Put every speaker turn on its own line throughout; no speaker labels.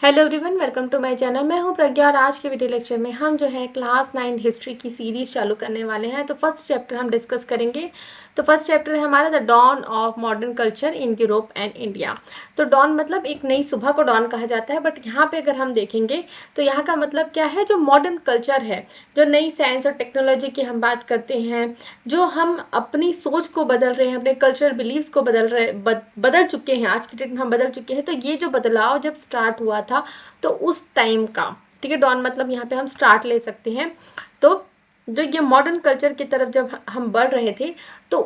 Hello everyone, welcome to my channel. मैं हूं प्रज्ञा और आज के वीडियो लेक्चर में हम जो है क्लास 9 हिस्ट्री की सीरीज चालू करने वाले हैं। तो फर्स्ट चैप्टर हम डिस्कस करेंगे। तो फर्स्ट चैप्टर है हमारा the dawn of modern culture in Europe and India. तो डॉन मतलब एक नई सुबह को डॉन कहा जाता है, बट यहाँ पे अगर हम देखेंगे तो यहाँ का मतलब क्या है, जो मॉडर्न कल्चर है, जो नई साइंस और टेक्नोलॉजी की हम बात करते हैं, जो हम अपनी सोच को बदल रहे हैं, अपने कल्चरल बिलीव्स को बदल चुके हैं, आज की डेट में हम बदल चुके हैं। तो ये जो बदलाव जब स्टार्ट हुआ था तो उस टाइम का, ठीक है, डॉन मतलब यहाँ पे हम स्टार्ट ले सकते हैं। तो जो ये मॉडर्न कल्चर की तरफ जब हम बढ़ रहे थे तो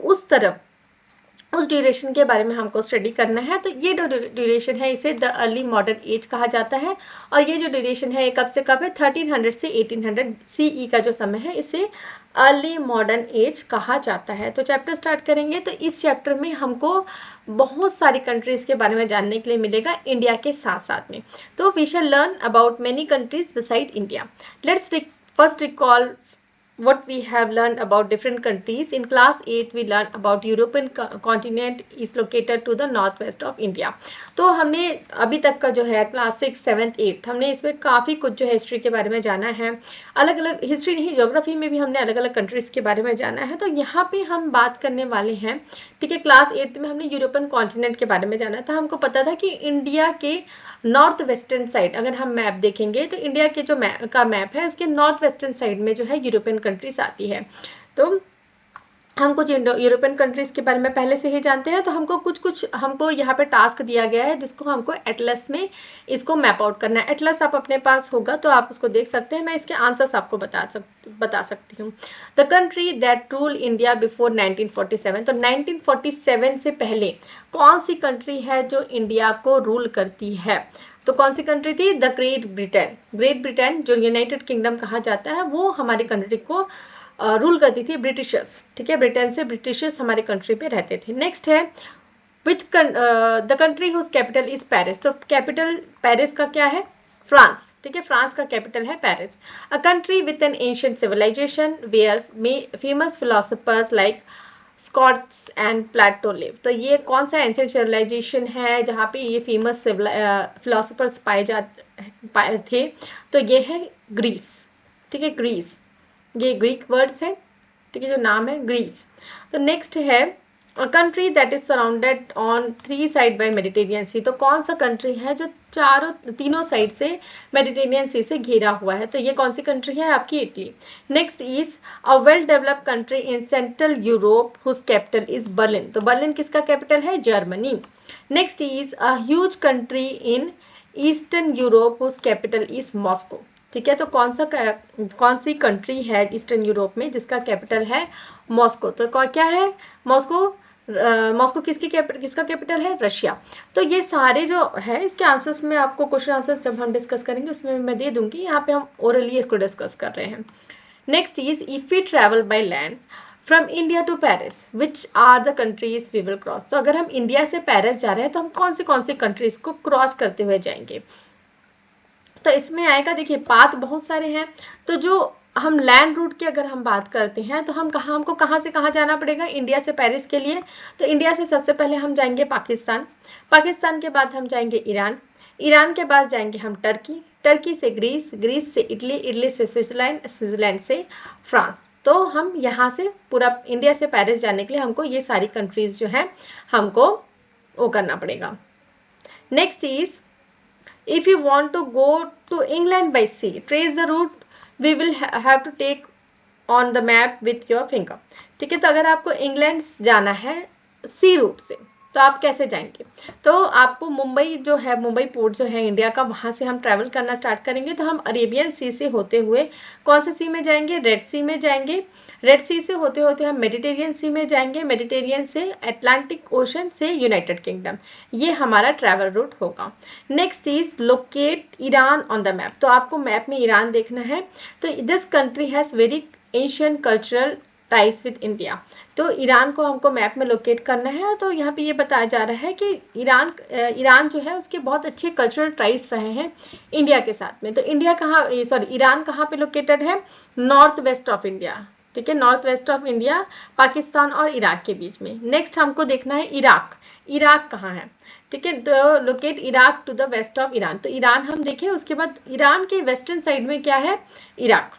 उस ड्यूरेशन के बारे में हमको स्टडी करना है। तो ये जो ड्यूरेशन है इसे द अर्ली मॉडर्न एज कहा जाता है। और ये जो ड्यूरेशन है कब से कब है, 1300 से 1800 सीई का जो समय है इसे अर्ली मॉडर्न एज कहा जाता है। तो चैप्टर स्टार्ट करेंगे। तो इस चैप्टर में हमको बहुत सारी कंट्रीज के बारे में जानने के लिए मिलेगा, इंडिया के साथ साथ में। तो we shall learn about many countries beside India. Let's first recall what we have learned about different countries. In class 8 we learned about European continent is located to the northwest of India. तो हमने अभी तक का जो है class 6, 7, 8 हमने इसमें काफ़ी कुछ जो है हिस्ट्री के बारे में जाना है। अलग अलग हिस्ट्री नहीं, ज्योग्राफी में भी हमने अलग अलग कंट्रीज़ के बारे में जाना है। तो यहाँ पे हम बात करने वाले हैं, ठीक है, क्लास 8 में हमने यूरोपियन कॉन्टिनेंट के बारे में जाना था। हमको पता था कि इंडिया के नॉर्थ वेस्टर्न साइड अगर हम मैप देखेंगे तो इंडिया के जो मैप है उसके नॉर्थ वेस्टर्न साइड में जो है यूरोपियन कंट्रीज आती है। तो हम कुछ यूरोपियन कंट्रीज के बारे में पहले से ही जानते हैं। तो हमको यहाँ पे टास्क दिया गया है जिसको हमको एटलस में इसको मैप आउट करना है। एटलस आप अपने पास होगा तो आप उसको देख सकते हैं। मैं इसके आंसर्स आपको बता सकती हूँ। The country that rule India before 1947। तो 1947 से पहले कौन सी कंट्री है जो इंडिया को रूल करती है? तो कौन सी कंट्री थी? The great Britain. Great Britain जो यूनाइटेड किंगडम कहा जाता है वो हमारी कंट्री को रूल करती थी, ब्रिटिशर्स, ठीक है, ब्रिटेन से ब्रिटिशर्स हमारे कंट्री पे रहते थे। नेक्स्ट है which the country whose capital is Paris. तो कैपिटल पेरिस का क्या है? फ्रांस, ठीक है, फ्रांस का कैपिटल है पेरिस। A country with an ancient civilization where famous philosophers like Scots and Plato live. तो ये कौन सा एंशिएंट सिविलाइजेशन है जहाँ पे ये फेमस फिलोसोफर्स पाए थे? तो ये है ग्रीस, ठीक है, ग्रीस, ये ग्रीक वर्ड्स है, ठीक है, जो नाम है ग्रीस। तो नेक्स्ट है country that is surrounded on 3 side by Mediterranean sea. तो कौन सा कंट्री है जो तीनों साइड से मेडिटेरियन सी से घिरा हुआ है? तो ये कौन सी कंट्री है? आपकी Italy. Next is a well developed country in central Europe whose capital is Berlin. तो बर्लिन किसका कैपिटल है? Germany. Next is a huge country in eastern Europe whose capital is Moscow. ठीक है, तो कौन सी कंट्री है ईस्टर्न यूरोप में जिसका कैपिटल है मॉस्को? तो क्या है मॉस्को? मॉस्को किसका कैपिटल है? रशिया। तो ये सारे जो है इसके आंसर्स में आपको क्वेश्चन आंसर्स जब हम डिस्कस करेंगे उसमें मैं दे दूंगी। यहाँ पे हम ओरली इसको डिस्कस कर रहे हैं। Next is if we travel by land from India to Paris which are the countries we will cross. तो अगर हम इंडिया से पेरिस जा रहे हैं तो हम कौन सी कंट्रीज को क्रॉस करते हुए जाएंगे? तो इसमें आएगा, देखिए पाथ बहुत सारे हैं। तो जो हम लैंड रूट की अगर हम बात करते हैं तो हमको कहाँ से कहाँ जाना पड़ेगा इंडिया से पेरिस के लिए? तो इंडिया से सबसे पहले हम जाएंगे पाकिस्तान, पाकिस्तान के बाद हम जाएंगे ईरान, ईरान के बाद जाएंगे हम टर्की, टर्की से ग्रीस, ग्रीस से इटली, इटली से स्विट्जरलैंड, स्विट्जरलैंड से फ्रांस। तो हम यहाँ से पूरा इंडिया से पेरिस जाने के लिए हमको ये सारी कंट्रीज जो है हमको वो करना पड़ेगा। Next is if you want to go to England by sea, trace the route we will have to take on the map with your finger। ठीक है, तो अगर आपको इंग्लैंड जाना है सी रूट से तो आप कैसे जाएंगे? तो आपको मुंबई जो है, मुंबई पोर्ट जो है इंडिया का, वहाँ से हम ट्रैवल करना स्टार्ट करेंगे। तो हम अरेबियन सी से होते हुए कौन से सी में जाएंगे? रेड सी में जाएंगे, रेड सी से होते होते हम मेडिटेरियन सी में जाएंगे, मेडिटेरियन से अटलांटिक ओशन से यूनाइटेड किंगडम। ये हमारा ट्रैवल रूट होगा। Next is locate Iran on the map. तो आपको मैप में ईरान देखना है। तो this country has very ancient cultural ties with India. तो ईरान को हमको मैप में लोकेट करना है। तो यहाँ पे ये बताया जा रहा है कि ईरान जो है उसके बहुत अच्छे कल्चरल टाइज रहे हैं इंडिया के साथ में। तो ईरान कहाँ पे लोकेटेड है? नॉर्थ वेस्ट ऑफ इंडिया, ठीक है, north west of India, Pakistan और इराक के बीच में। नेक्स्ट हमको देखना है इराक। इराक कहाँ है, ठीक है, तो locate Iraq to the west of Iran. तो ईरान हम देखें, उसके बाद ईरान के वेस्टर्न साइड में क्या है, इराक,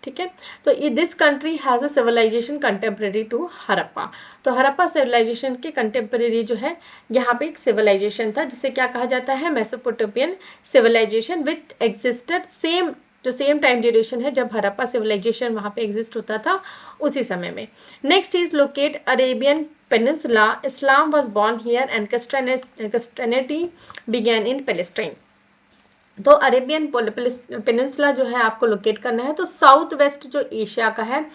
ठीक है। तो this country has a civilization contemporary to Harappa. तो हरप्पा सिविलाइजेशन के कंटेम्प्रेरी जो है यहाँ पे एक सिविलाइजेशन था जिसे क्या कहा जाता है, Mesopotamian civilization with existed same, जो सेम टाइम ड्यूरेशन है जब हरप्पा सिविलाइजेशन वहाँ पे एग्जिस्ट होता था उसी समय में। Next is locate Arabian peninsula, Islam was born here and Christianity began in Palestine. तो अरेबियन पेनिनसुला जो है आपको लोकेट करना है। तो साउथ वेस्ट जो एशिया का है,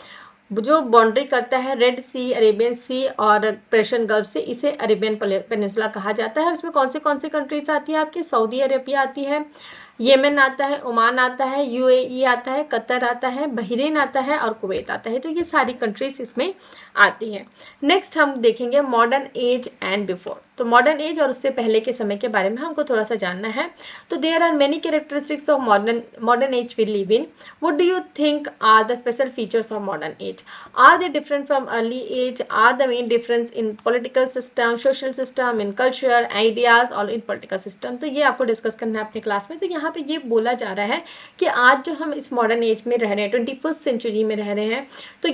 जो बाउंड्री करता है रेड सी, अरेबियन सी और पर्शियन गल्फ से, इसे अरेबियन पेनिनसुला कहा जाता है। इसमें कौन से कंट्रीज आती है आपकी, सऊदी अरेबिया आती है, येमेन आता है, ओमान आता है, यूएई आता है, कतर आता है, बहरीन आता है और कुवैत आता है। तो ये सारी कंट्रीज इसमें आती हैं। नेक्स्ट हम देखेंगे मॉडर्न एज एंड बिफोर। तो मॉडर्न एज और उससे पहले के समय के बारे में हमको थोड़ा सा जानना है। तो there are many characteristics of modern age we live in. What do you think are the special features of modern age? Are they different from early age? Are the main difference in political system, social system, in culture, ideas और in political system? तो ये आपको discuss करना है अपनी class में। तो यहाँ पे ये बोला जा रहा है कि आज जो हम इस मॉडर्न एज में रह रहे हैं, 21st सेंचुरी में रह रहे हैं, तो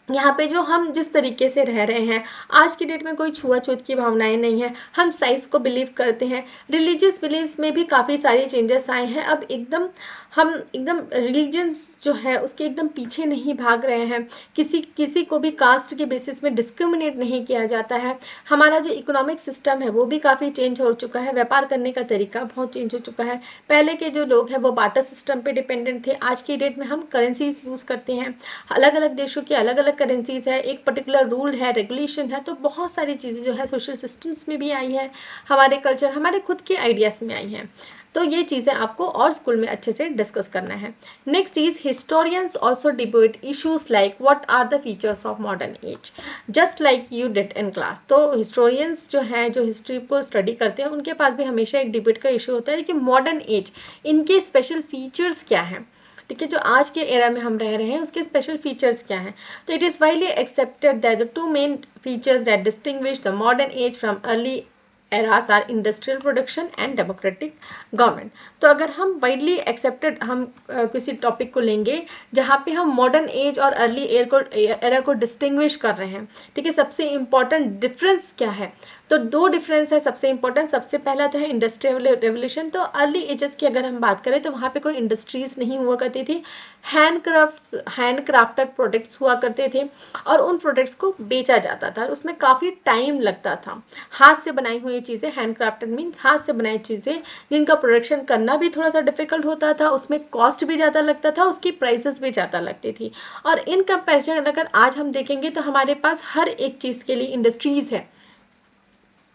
यहाँ पे जो हम जिस तरीके से रह रहे हैं, आज की डेट में कोई छुआछूत की भावनाएं नहीं है, हम साइंस को बिलीव करते हैं, रिलीजियस बिलीव्स में भी काफ़ी सारी चेंजेस आए हैं। अब हम एकदम रिलीजन्स जो है उसके एकदम पीछे नहीं भाग रहे हैं, किसी को भी कास्ट के बेसिस में डिस्क्रिमिनेट नहीं किया जाता है। हमारा जो इकोनॉमिक सिस्टम है वो भी काफ़ी चेंज हो चुका है, व्यापार करने का तरीका बहुत चेंज हो चुका है। पहले के जो लोग हैं वो बार्टर सिस्टम पे डिपेंडेंट थे, आज की डेट में हम करेंसीज यूज़ करते हैं, अलग अलग देशों की अलग अलग करेंसीज है, एक पर्टिकुलर रूल है, रेगुलेशन है। तो बहुत सारी चीज़ें जो है सोशल सिस्टम्स में भी आई है, हमारे कल्चर, हमारे खुद के आइडियाज़ में आई हैं। तो ये चीज़ें आपको और स्कूल में अच्छे से डिस्कस करना है। Next is historians also debate issues like what are the features of modern age, just like you did in class. तो हिस्टोरियंस जो हैं, जो हिस्ट्री को स्टडी करते हैं, उनके पास भी हमेशा एक डिबेट का इशू होता है कि मॉडर्न एज, इनके स्पेशल फीचर्स क्या हैं, ठीक है, जो आज के एरा में हम रह रहे हैं उसके स्पेशल फीचर्स क्या हैं। तो it is widely accepted that the two main features that distinguish the modern age from early eras are industrial production and democratic government। तो अगर हम वाइडली एक्सेप्टेड हम किसी टॉपिक को लेंगे जहाँ पे हम मॉडर्न एज और अर्ली एरा को डिस्टिंग्विश कर रहे हैं, ठीक है, सबसे इम्पॉर्टेंट डिफरेंस क्या है? तो दो डिफरेंस है सबसे इम्पोर्टेंट। सबसे पहला तो है इंडस्ट्रियल रेवोल्यूशन। तो अर्ली एजेस की अगर हम बात करें तो वहाँ पे कोई इंडस्ट्रीज नहीं हुआ करती थी, हैंड क्राफ्टेड प्रोडक्ट्स हुआ करते थे और उन प्रोडक्ट्स को बेचा जाता था, उसमें काफ़ी टाइम लगता था। हाथ से बनाई हुई चीज़ें, हैंड क्राफ्टेड मीन्स हाथ से बनाई चीज़ें जिनका प्रोडक्शन करना भी थोड़ा सा डिफिकल्ट होता था, उसमें कॉस्ट भी ज़्यादा लगता था, उसकी प्राइसेस भी ज़्यादा लगती थी। और इन कंपेरिजन अगर आज हम देखेंगे तो हमारे पास हर एक चीज़ के लिए इंडस्ट्रीज़ है,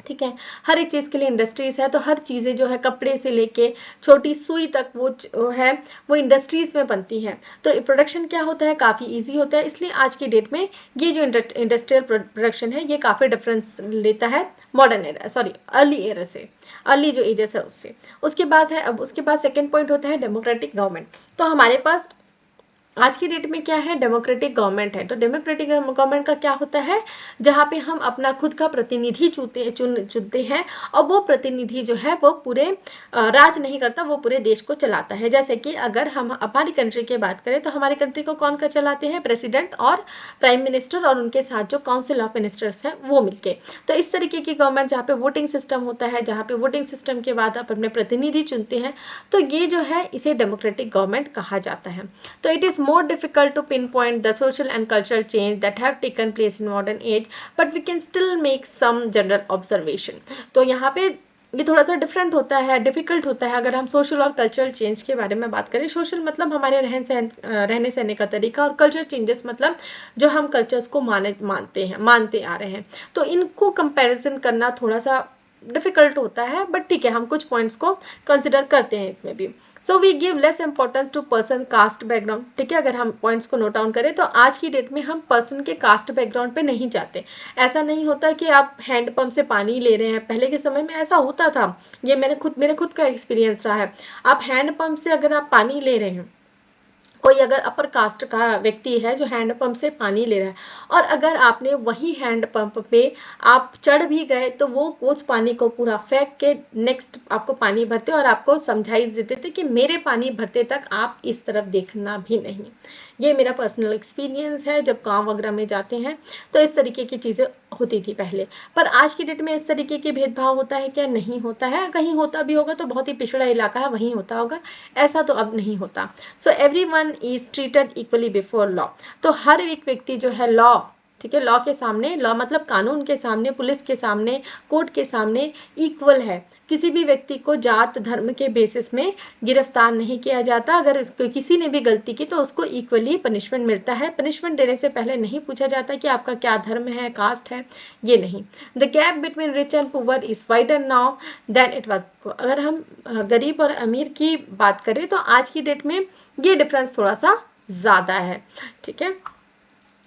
ठीक है, हर एक चीज़ के लिए इंडस्ट्रीज है। तो हर चीज़ें जो है कपड़े से लेके छोटी सुई तक वो है वो इंडस्ट्रीज में बनती है। तो प्रोडक्शन क्या होता है, काफ़ी इजी होता है। इसलिए आज की डेट में ये जो इंडस्ट्रियल प्रोडक्शन है ये काफ़ी डिफरेंस लेता है modern era, sorry early era से, अर्ली जो एजेस है उससे। उसके बाद सेकेंड पॉइंट होता है डेमोक्रेटिक गवर्नमेंट। तो हमारे पास आज की डेट में क्या है, डेमोक्रेटिक गवर्नमेंट है। तो डेमोक्रेटिक गवर्नमेंट का क्या होता है, जहाँ पे हम अपना खुद का प्रतिनिधि चुनते हैं और वो प्रतिनिधि जो है वो पूरे राज नहीं करता, वो पूरे देश को चलाता है। जैसे कि अगर हम हमारी कंट्री की बात करें तो हमारी कंट्री को कौन चलाते हैं, प्रेसिडेंट और प्राइम मिनिस्टर और उनके साथ जो काउंसिल ऑफ मिनिस्टर्स है वो मिलके। तो इस तरीके की गवर्नमेंट जहाँ पे वोटिंग सिस्टम होता है, जहाँ पे वोटिंग सिस्टम के बाद आप अपने प्रतिनिधि चुनते हैं, तो ये जो है इसे डेमोक्रेटिक गवर्नमेंट कहा जाता है। तो it is more difficult to pinpoint the social and cultural change that have taken place in modern age, but we can still make some general observation। तो यहाँ पे ये थोड़ा सा डिफरेंट होता है, डिफिकल्ट होता है अगर हम सोशल और कल्चरल चेंज के बारे में बात करें। सोशल मतलब हमारे रहने सहने का तरीका, और कल्चरल चेंजेस मतलब जो हम कल्चर्स को मानते आ रहे हैं। तो इनको कंपैरिजन करना थोड़ा सा डिफिकल्ट होता है, बट ठीक है, हम कुछ पॉइंट्स को कंसिडर करते हैं इसमें भी। So we give less importance to person caste background, ठीक है, अगर हम पॉइंट्स को नोट डाउन करें तो आज की डेट में हम पर्सन के कास्ट बैकग्राउंड पे नहीं जाते। ऐसा नहीं होता कि आप हैंड पंप से पानी ले रहे हैं, पहले के समय में ऐसा होता था, ये मेरे खुद का एक्सपीरियंस रहा है। आप हैंड पंप से अगर आप पानी ले रहे हैं कोई अगर अपर कास्ट का व्यक्ति है जो हैंड पंप से पानी ले रहा है, और अगर आपने वही हैंड पंप पे आप चढ़ भी गए तो वो उस पानी को पूरा फेंक के नेक्स्ट आपको पानी भरते और आपको समझाइश देते थे कि मेरे पानी भरते तक आप इस तरफ देखना भी नहीं। ये मेरा पर्सनल एक्सपीरियंस है, जब गांव वगैरह में जाते हैं तो इस तरीके की चीज़ें होती थी पहले। पर आज की डेट में इस तरीके के भेदभाव होता है क्या? नहीं होता है। कहीं होता भी होगा तो बहुत ही पिछड़ा इलाका है वहीं होता होगा, ऐसा तो अब नहीं होता। So everyone is treated equally before law. तो हर एक व्यक्ति जो है लॉ, ठीक है, लॉ के सामने, लॉ मतलब कानून के सामने, पुलिस के सामने, कोर्ट के सामने इक्वल है। किसी भी व्यक्ति को जात धर्म के बेसिस में गिरफ्तार नहीं किया जाता। अगर किसी ने भी गलती की तो उसको इक्वली पनिशमेंट मिलता है। पनिशमेंट देने से पहले नहीं पूछा जाता कि आपका क्या धर्म है, कास्ट है, ये नहीं। The gap between rich and poor is wider now than it was. अगर हम गरीब और अमीर की बात करें तो आज की डेट में ये डिफरेंस थोड़ा सा ज़्यादा है, ठीक है।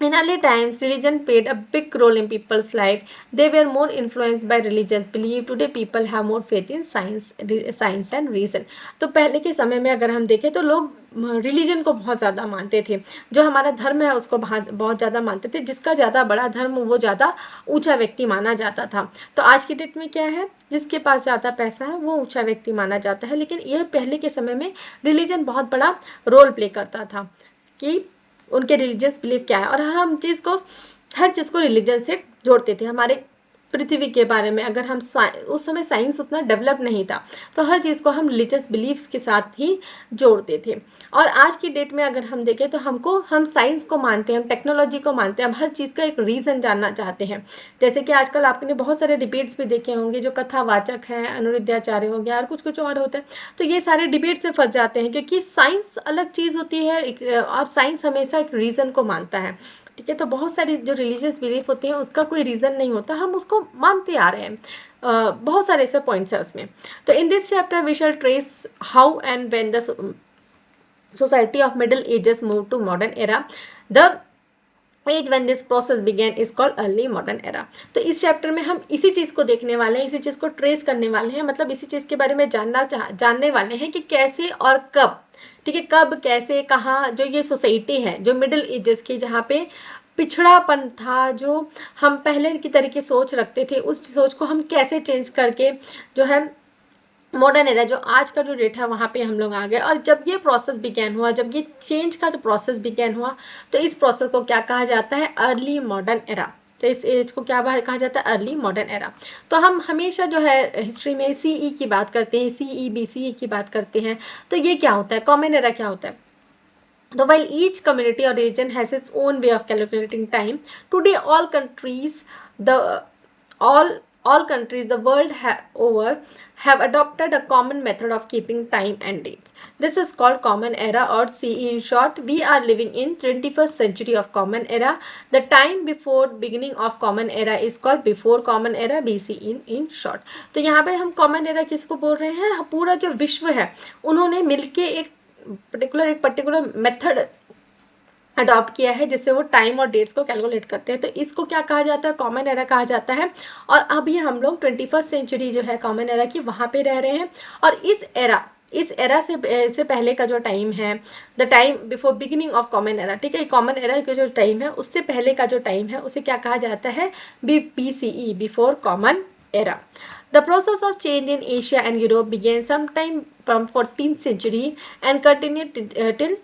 In early times, religion played a big role in people's life. They were more influenced by religious belief. Today, people have more faith in science and reason. तो पहले के समय में अगर हम देखें तो लोग रिलीजन को बहुत ज़्यादा मानते थे। जो हमारा धर्म है उसको बहुत ज़्यादा मानते थे। जिसका ज़्यादा बड़ा धर्म वो ज़्यादा ऊंचा व्यक्ति माना जाता था। तो आज की डेट में क्या है, जिसके पास ज़्यादा पैसा है वो ऊंचा व्यक्ति माना जाता है। लेकिन यह पहले के समय में रिलीजन बहुत बड़ा रोल प्ले करता था कि उनके रिलीजियस बिलीफ क्या है, और हम हर चीज़ को रिलीजन से जोड़ते थे। हमारे पृथ्वी के बारे में अगर हम उस समय साइंस उतना डेवलप नहीं था तो हर चीज़ को हम रिलीजियस बिलीफ्स के साथ ही जोड़ते थे। और आज की डेट में अगर हम देखें तो हम साइंस को मानते हैं, हम टेक्नोलॉजी को मानते हैं, हम हर चीज़ का एक रीज़न जानना चाहते हैं। जैसे कि आजकल आपने बहुत सारे डिबेट्स भी देखे होंगे, जो कथावाचक हैं, अनुरुद्धाचार्य हो गया और कुछ और होता है। तो ये सारे डिबेट से फंस जाते हैं क्योंकि साइंस अलग चीज़ होती है और साइंस हमेशा एक रीज़न को मानता है, ठीक है। तो बहुत सारी जो रिलीजियस बिलीफ होते हैं उसका कोई रीज़न नहीं होता, हम उसको मानते आ रहे हैं। बहुत सारे ऐसे पॉइंट्स हैं उसमें। तो in this chapter we shall trace how and when the society of middle ages move to modern era. The age when this process began is called early modern era. तो इस चैप्टर में हम इसी चीज़ को देखने वाले हैं, इसी चीज़ को ट्रेस करने वाले हैं, मतलब इसी चीज़ के बारे में जानने वाले हैं कि कैसे और कब, ठीक है, कब, कैसे, कहाँ जो ये सोसाइटी है जो मिडिल एजेस की, जहाँ पे पिछड़ापन था, जो हम पहले की तरीके सोच रखते थे, उस सोच को हम कैसे चेंज करके जो है मॉडर्न एरा, जो आज का जो डेट है वहाँ पे हम लोग आ गए। और जब ये प्रोसेस बिगेन हुआ, जब ये चेंज का जो प्रोसेस बिगेन हुआ, तो इस प्रोसेस को क्या कहा जाता है? Early modern era. तो इस एज को क्या कहा जाता है? Early modern era. तो हम हमेशा जो है हिस्ट्री में सीई की बात करते हैं, सीई बीसीई की बात करते हैं। तो ये क्या होता है? कॉमन एरा क्या होता है? So while each community or region has its own way of calculating time, today all countries the world over have adopted a common method of keeping time and dates. This is called common era or CE in short. We are living in 21st century of common era. The time before beginning of common era is called before common era, BC in short. तो यहाँ पे हम common era किसको बोल रहे हैं? पूरा जो विश्व है उन्होंने मिलके एक पर्टिकुलर मेथड अडॉप्ट किया है जिससे वो टाइम और डेट्स को कैलकुलेट करते हैं। तो इसको क्या कहा जाता है? कॉमन एरा कहा जाता है। और अभी हम लोग 21st सेंचुरी जो है कॉमन एरा की, वहाँ पे रह रहे हैं। और इस एरा से पहले का जो टाइम है, the time before beginning of common era, ठीक है, कॉमन एरा का जो टाइम है उससे पहले का जो टाइम है उसे क्या कहा जाता है? BCE, before common era. The process of change in Asia and Europe began sometime from 14th century and continued till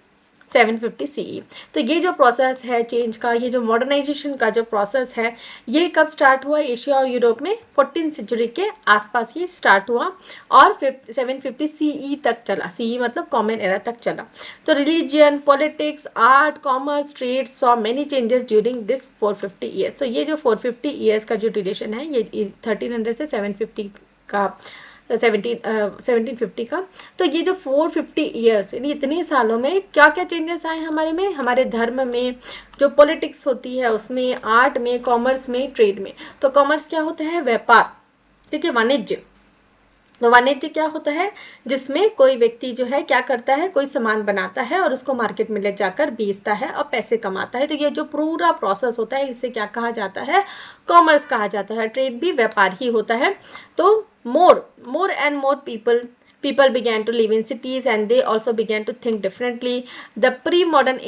750 CE। तो ये जो प्रोसेस है चेंज का, ये जो मॉडर्नाइजेशन का जो प्रोसेस है, ये कब स्टार्ट हुआ? एशिया और यूरोप में 14th सेंचुरी के आसपास ये स्टार्ट हुआ और 750 CE तक चला। CE मतलब कॉमन एरा तक चला। तो religion, politics, art, commerce, trade saw many changes during this 450 years. तो ये जो 450 ईयर्स का जो ड्यूरेशन है, ये 1300 से 750 का 1750 का, तो ये जो 450 ईयर्स, यानी इतने सालों में क्या क्या चेंजेस आए हमारे में, हमारे धर्म में, जो पॉलिटिक्स होती है उसमें, आर्ट में, कॉमर्स में, ट्रेड में। तो कॉमर्स क्या होता है? व्यापार, ठीक है, वाणिज्य। तो वाणिज्य क्या होता है? जिसमें कोई व्यक्ति जो है क्या करता है? कोई सामान बनाता है और उसको मार्केट में ले जाकर बेचता है और पैसे कमाता है। तो ये जो पूरा प्रोसेस होता है इसे क्या कहा जाता है? कॉमर्स कहा जाता है। ट्रेड भी व्यापार ही होता है। तो more and more people People began to live in cities and they also began to think differently. The pre-modern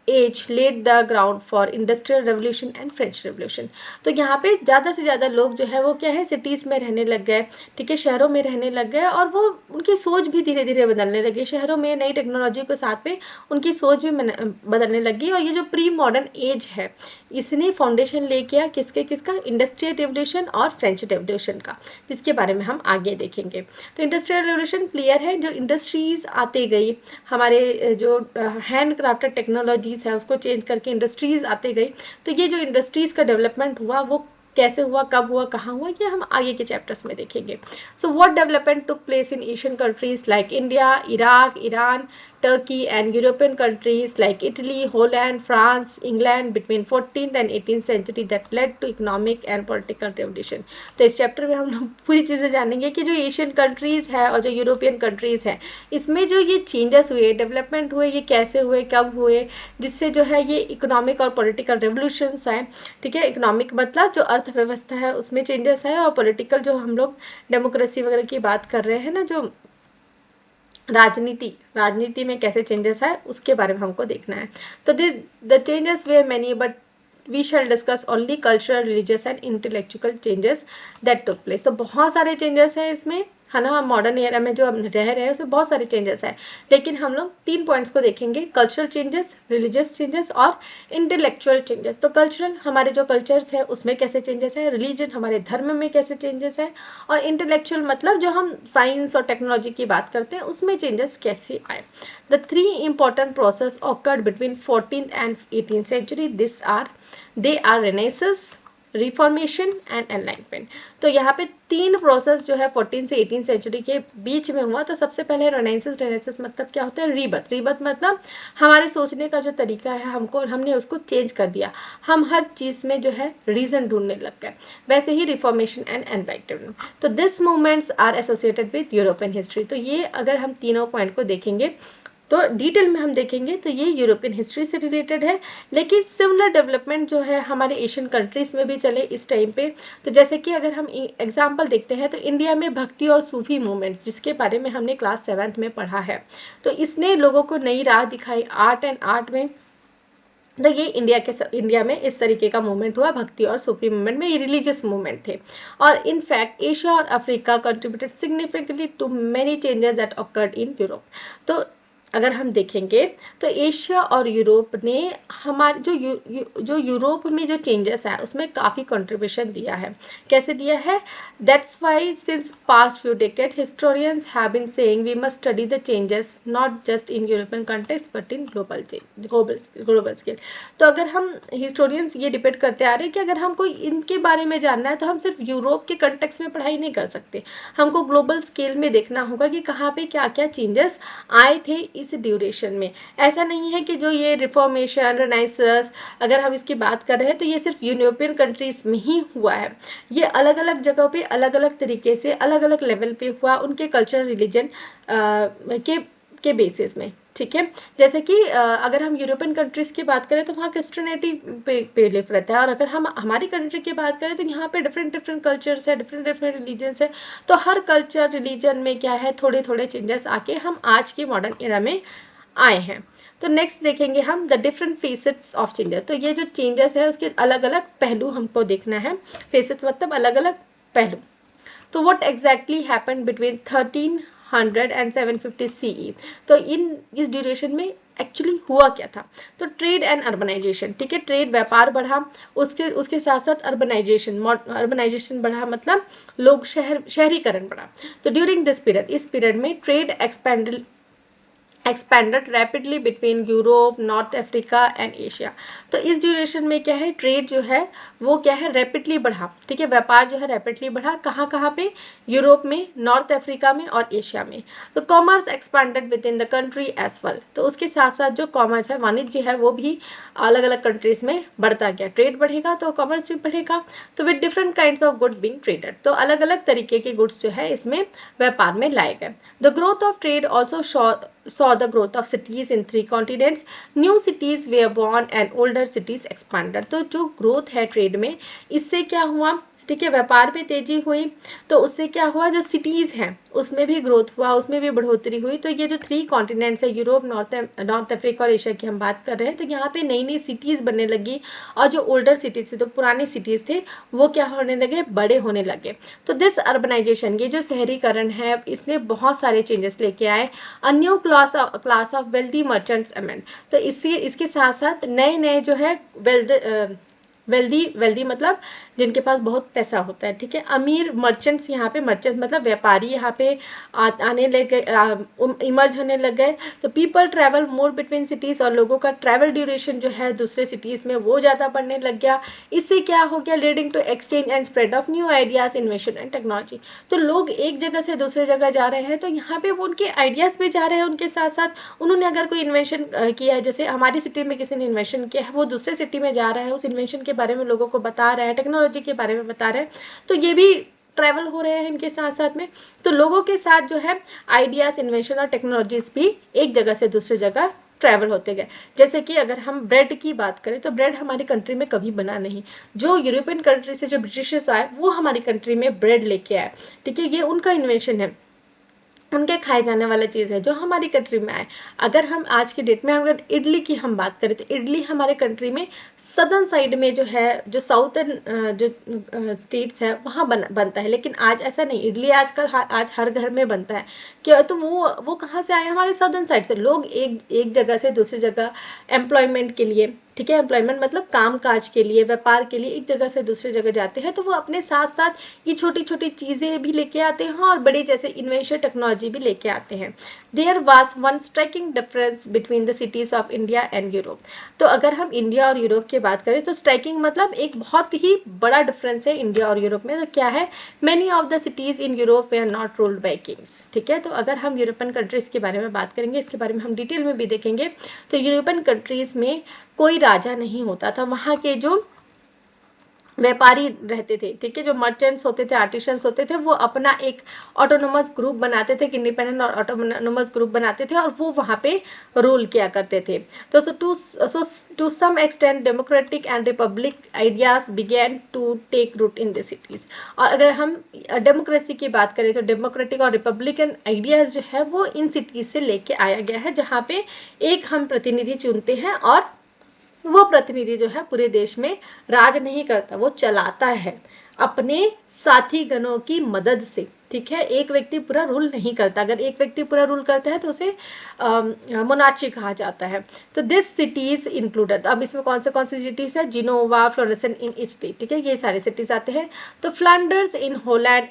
age laid the ground for industrial revolution and French revolution. तो यहाँ पे ज़्यादा से ज़्यादा लोग जो है वो क्या है सिटीज़ में रहने लग गए, ठीक है, शहरों में रहने लग गए और वो उनकी सोच भी धीरे धीरे बदलने लगी। शहरों में नई टेक्नोलॉजी के साथ में उनकी सोच भी बदलने लगी। और ये जो प्री मॉडर्न एज है इसने फाउंडेशन ले किया किसका, इंडस्ट्रियल रेवोल्यूशन और फ्रेंच रेवोल्यूशन का, जिसके बारे में हम आगे देखेंगे। तो इंडस्ट्रियल रेवोल्यूशन क्लियर है, जो इंडस्ट्रीज आते गई, हमारे जो हैंड क्राफ्टेड टेक्नोलॉजीज है उसको चेंज करके इंडस्ट्रीज आते गई। तो ये जो इंडस्ट्रीज का डेवलपमेंट हुआ वो कैसे हुआ, कब हुआ, कहाँ हुआ, ये हम आगे के चैप्टर्स में देखेंगे। So what development took place in Asian countries like India, Iraq, Iran, Turkey and European countries like Italy, Holland, France, England between 14th and 18th century that led to economic and political revolution। तो इस chapter में हम लोग पूरी चीज़ें जानेंगे कि जो एशियन कंट्रीज़ है और जो यूरोपियन कंट्रीज़ है इसमें जो ये चेंजेस हुए, डेवलपमेंट हुए, ये कैसे हुए, कब हुए, जिससे जो है ये इकोनॉमिक और पॉलिटिकल रेवोल्यूशंस आए, ठीक है। इकोनॉमिक मतलब जो अर्थव्यवस्था है उसमें चेंजेस आए और पॉलिटिकल जो हम लोग डेमोक्रेसी वगैरह की बात कर रहे हैं ना, जो राजनीति में कैसे चेंजेस आए उसके बारे में हमको देखना है। तो the changes were many but we shall discuss only cultural, religious and intellectual changes that took place. तो बहुत सारे चेंजेस हैं इसमें, है ना। मॉडर्न एरा में जो हम रह रहे हैं उसमें बहुत सारे चेंजेस हैं, लेकिन हम लोग 3 पॉइंट्स को देखेंगे, कल्चरल चेंजेस, रिलीजियस चेंजेस और इंटेलेक्चुअल चेंजेस। तो कल्चरल हमारे जो कल्चर्स है उसमें कैसे चेंजेस है, रिलीजन हमारे धर्म में कैसे चेंजेस है, और इंटेलेक्चुअल मतलब जो हम साइंस और टेक्नोलॉजी की बात करते हैं उसमें चेंजेस कैसे आए। The 3 important process occurred between 14th and 18th century. They are Renaissance, reformation and enlightenment. तो यहाँ पे 3 प्रोसेस जो है 14 से 18 सेंचुरी के बीच में हुआ। तो सबसे पहले रेनेसेंस मतलब क्या होता है, रीबर्थ मतलब हमारे सोचने का जो तरीका है हमने उसको चेंज कर दिया, हम हर चीज़ में जो है रीज़न ढूंढने लग गए। वैसे ही रिफॉर्मेशन एंड एनलाइटमेंट। तो this movements are associated with European history. तो ये अगर हम तीनों पॉइंट को देखेंगे तो डिटेल में हम देखेंगे तो ये यूरोपियन हिस्ट्री से रिलेटेड है, लेकिन सिमिलर डेवलपमेंट जो है हमारे एशियन कंट्रीज में भी चले इस टाइम पे। तो जैसे कि अगर हम एग्जांपल देखते हैं तो इंडिया में भक्ति और सूफी मूवमेंट्स, जिसके बारे में हमने क्लास 7th में पढ़ा है, तो इसने लोगों को नई राह दिखाई आर्ट में। तो ये इंडिया में इस तरीके का मूवमेंट हुआ, भक्ति और सूफी मूवमेंट में, ये रिलीजियस मूवमेंट थे। और इनफैक्ट एशिया और Africa contributed significantly to many changes that occurred in Europe. तो अगर हम देखेंगे तो एशिया और यूरोप ने हमारे जो यूरोप में जो चेंजेस है उसमें काफ़ी कंट्रीब्यूशन दिया है। कैसे दिया है, that's why since past few decades historians have been saying we must study the changes not just in European context but in global scale. तो अगर हम हिस्टोरियंस ये डिबेट करते आ रहे हैं कि अगर हमको इनके बारे में जानना है तो हम सिर्फ यूरोप के कंटेक्स्ट में पढ़ाई नहीं कर सकते, हमको ग्लोबल स्केल में देखना होगा कि कहाँ पे क्या क्या चेंजेस आए थे इस ड्यूरेशन में। ऐसा नहीं है कि जो ये रिफॉर्मेशन, रेनेसांस अगर हम इसकी बात कर रहे हैं तो ये सिर्फ यूरोपियन कंट्रीज में ही हुआ है, ये अलग अलग जगहों पे अलग अलग तरीके से अलग अलग लेवल पे हुआ, उनके कल्चर रिलीजन के बेसिस में, ठीक है। जैसे कि अगर हम यूरोपियन कंट्रीज की बात करें तो वहाँ क्रिश्चियनिटी पे लिव रहता है, और अगर हम हमारी कंट्री की बात करें तो यहाँ पे डिफरेंट कल्चर्स है, डिफरेंट रिलीजन्स है। तो हर कल्चर रिलीजन में क्या है, थोड़े थोड़े चेंजेस आके हम आज के मॉडर्न एरा में आए हैं। तो नेक्स्ट देखेंगे हम the different facets of changes. तो ये जो चेंजेस है उसके अलग अलग पहलू हमको देखना है। फेसेट्स मतलब अलग अलग पहलू। तो what exactly happened between 1300 and 750 CE। तो इस ड्यूरेशन में एक्चुअली हुआ क्या था, तो ट्रेड एंड अर्बनाइजेशन, ठीक है, ट्रेड व्यापार बढ़ा, उसके साथ साथ अर्बनाइजेशन बढ़ा, मतलब लोग शहरीकरण बढ़ा। तो ड्यूरिंग दिस पीरियड, इस पीरियड में trade expanded rapidly between Europe, north Africa and Asia. तो इस ड्यूरेशन में क्या है, ट्रेड जो है वो क्या है, रैपिडली बढ़ा, ठीक है, व्यापार जो है रैपिडली बढ़ा। कहाँ पे, यूरोप में, नॉर्थ अफ्रीका में और एशिया में। तो commerce expanded within the country as well. तो उसके साथ साथ जो कॉमर्स है, वाणिज्य है, वो भी अलग अलग कंट्रीज में बढ़ता गया। ट्रेड बढ़ेगा तो कॉमर्स भी बढ़ेगा। तो with different kinds of good being traded, तो अलग अलग तरीके के गुड्स जो है इसमें व्यापार में लाए गए। The growth of trade also saw the growth of cities in 3 continents. New cities were born and older cities expanded. तो जो ग्रोथ है ट्रेड में, इससे क्या हुआ, ठीक है, व्यापार में तेजी हुई, तो उससे क्या हुआ, जो सिटीज हैं उसमें भी ग्रोथ हुआ, उसमें भी बढ़ोतरी हुई। तो ये जो 3 कॉन्टिनेंट्स है, यूरोप, नॉर्थ अफ्रीका और एशिया की हम बात कर रहे हैं, तो यहाँ पे नई नई सिटीज बनने लगी, और जो ओल्डर सिटीज थे, तो पुरानी सिटीज थे, वो क्या होने लगे, बड़े होने लगे। तो दिस अर्बनाइजेशन, ये जो शहरीकरण है, इसने बहुत सारे चेंजेस लेके आए। A new class of wealthy merchants amend, तो इसके साथ साथ नए नए जो है वेल्दी मतलब जिनके पास बहुत पैसा होता है, ठीक है, अमीर मर्चेंट्स, यहाँ पे मर्चेंट्स मतलब व्यापारी यहाँ पे आने लग गए, इमर्ज होने लग गए। तो पीपल ट्रैवल मोर बिटवीन सिटीज, और लोगों का ट्रैवल ड्यूरेशन जो है दूसरे सिटीज में वो ज़्यादा बढ़ने लग गया। इससे क्या हो गया, leading to exchange and spread of new ideas, invention and technology. तो लोग एक जगह से दूसरे जगह जा रहे हैं, तो यहाँ पे वो उनके आइडियाज भी जा रहे हैं, उनके साथ साथ उन्होंने अगर कोई इन्वेंशन किया है, जैसे हमारी सिटी में किसी ने इन्वेंशन किया है, वो दूसरे सिटी में जा रहा है, उस इन्वेंशन के बारे में लोगों को बता रहा है, टेक्नोलॉजी के बारे में बता रहे हैं, तो ये भी ट्रैवल हो रहे हैं इनके साथ साथ में। तो लोगों के साथ जो है आइडियाज, इन्वेंशन और टेक्नोलॉजीज भी एक जगह से दूसरी जगह ट्रैवल होते गए। जैसे कि अगर हम ब्रेड की बात करें, तो ब्रेड हमारी कंट्री में कभी बना नहीं, जो यूरोपियन कंट्री से जो ब्रिटिशर्स आए वो हमारी कंट्री में ब्रेड लेके आए, ठीक है, ये उनका इन्वेंशन है, उनके खाए जाने वाला चीज़ है जो हमारी कंट्री में आए। अगर हम आज की डेट में अगर इडली की हम बात करें, तो इडली हमारे कंट्री में सदर्न साइड में जो है, जो साउथर्न जो स्टेट्स है वहाँ बनता है, लेकिन आज ऐसा नहीं, इडली आजकल आज हर घर में बनता है। क्या तो वो कहाँ से आए, हमारे सदर्न साइड से। लोग एक जगह से दूसरी जगह एम्प्लॉयमेंट के लिए, ठीक है, एम्प्लॉयमेंट मतलब काम काज के लिए, व्यापार के लिए एक जगह से दूसरी जगह जाते हैं, तो वो अपने साथ साथ ये छोटी छोटी चीज़ें भी लेके आते हैं, और बड़ी जैसे इन्वेंशन टेक्नोलॉजी भी लेके आते हैं। There was one striking difference between the cities of India and Europe. तो अगर हम इंडिया और यूरोप की बात करें, तो स्ट्राइकिंग मतलब एक बहुत ही बड़ा डिफरेंस है इंडिया और यूरोप में। तो क्या है, many of the cities in Europe they are not ruled by kings, ठीक है। तो अगर हम यूरोपियन कंट्रीज के बारे में बात करेंगे, इसके बारे में हम डिटेल में भी देखेंगे, तो यूरोपियन कंट्रीज में कोई राजा नहीं होता था, वहाँ के जो व्यापारी रहते थे, ठीक है, जो मर्चेंट्स होते थे, आर्टिशंस होते थे, वो अपना एक ऑटोनोमस ग्रुप बनाते थे, इंडिपेंडेंट और ऑटोनोमस ग्रुप बनाते थे, और वो वहाँ पे रूल किया करते थे। तो to some extent democratic and republic ideas began to take root in the cities. और अगर हम डेमोक्रेसी की बात करें, तो डेमोक्रेटिक और रिपब्लिकन आइडियाज जो है वो इन सिटीज से लेके आया गया है, जहाँ पे एक हम प्रतिनिधि चुनते हैं, और वो प्रतिनिधि जो है पूरे देश में राज नहीं करता, वो चलाता है अपने साथी गणों की मदद से, ठीक है। एक व्यक्ति पूरा रूल नहीं करता, अगर एक व्यक्ति पूरा रूल करता है तो उसे मोनार्ची कहा जाता है। तो दिस सिटीज इंक्लूडेड, अब इसमें कौन सी सिटीज है, जिनोवा, फ्लोरेंस इन इटली, ठीक है, ये सारे सिटीज आते हैं। तो फ्लैंडर्स इन होलैंड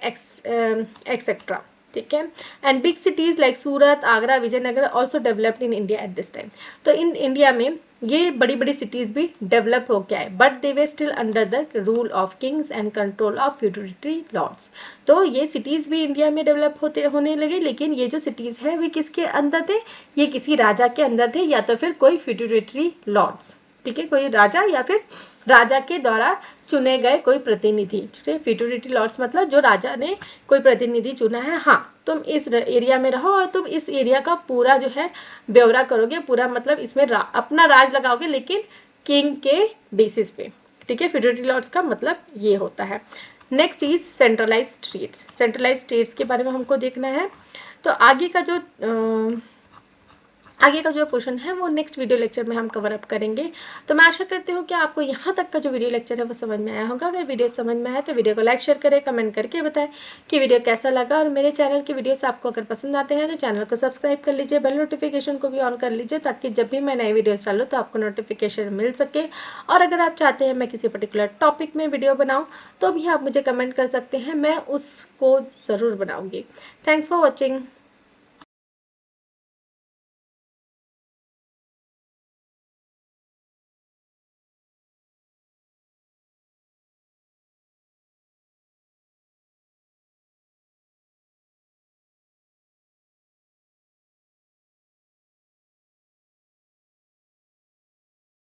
एक्सेट्रा, ठीक है, and big cities like Surat, Agra, Vijayanagar also developed in India at this time. तो इन इंडिया में ये बड़ी बड़ी सिटीज भी डेवलप हो गया है, but they were still under the rule of kings and control of feudatory lords. तो ये सिटीज भी इंडिया में डेवलप होने लगे, लेकिन ये जो सिटीज है वे किसके अंदर थे, ये किसी राजा के अंदर थे, या तो फिर कोई फ्यूडरेटरी लॉर्ड्स, ठीक है, कोई राजा या फिर राजा के द्वारा चुने गए कोई प्रतिनिधि। फ्यूडरेटरी लॉर्ड्स मतलब जो राजा ने कोई प्रतिनिधि चुना है, हाँ तुम इस एरिया में रहो और तुम इस एरिया का पूरा जो है ब्यौरा करोगे, पूरा मतलब इसमें अपना राज लगाओगे, लेकिन किंग के बेसिस पे, ठीक है। फ्यूडरेटरी लॉर्ड्स का मतलब ये होता है। Next is centralised states. Centralised states के बारे में हमको देखना है। तो आगे का जो पोर्शन है वो नेक्स्ट वीडियो लेक्चर में हम कवर अप करेंगे। तो मैं आशा करती हूँ कि आपको यहाँ तक का जो वीडियो लेक्चर है वो समझ में आया होगा। अगर वीडियो समझ में आया तो वीडियो को लाइक शेयर करें, कमेंट करके बताएं कि वीडियो कैसा लगा, और मेरे चैनल के वीडियोस आपको अगर पसंद आते हैं तो चैनल को सब्सक्राइब कर लीजिए, बेल नोटिफिकेशन को भी ऑन कर लीजिए, ताकि जब भी मैं नई वीडियोस डालूँ तो आपको नोटिफिकेशन मिल सके। और अगर आप चाहते हैं मैं किसी पर्टिकुलर टॉपिक में वीडियो बनाऊँ तो भी आप मुझे कमेंट कर सकते हैं, मैं उसको ज़रूर बनाऊँगी। Thanks for watching.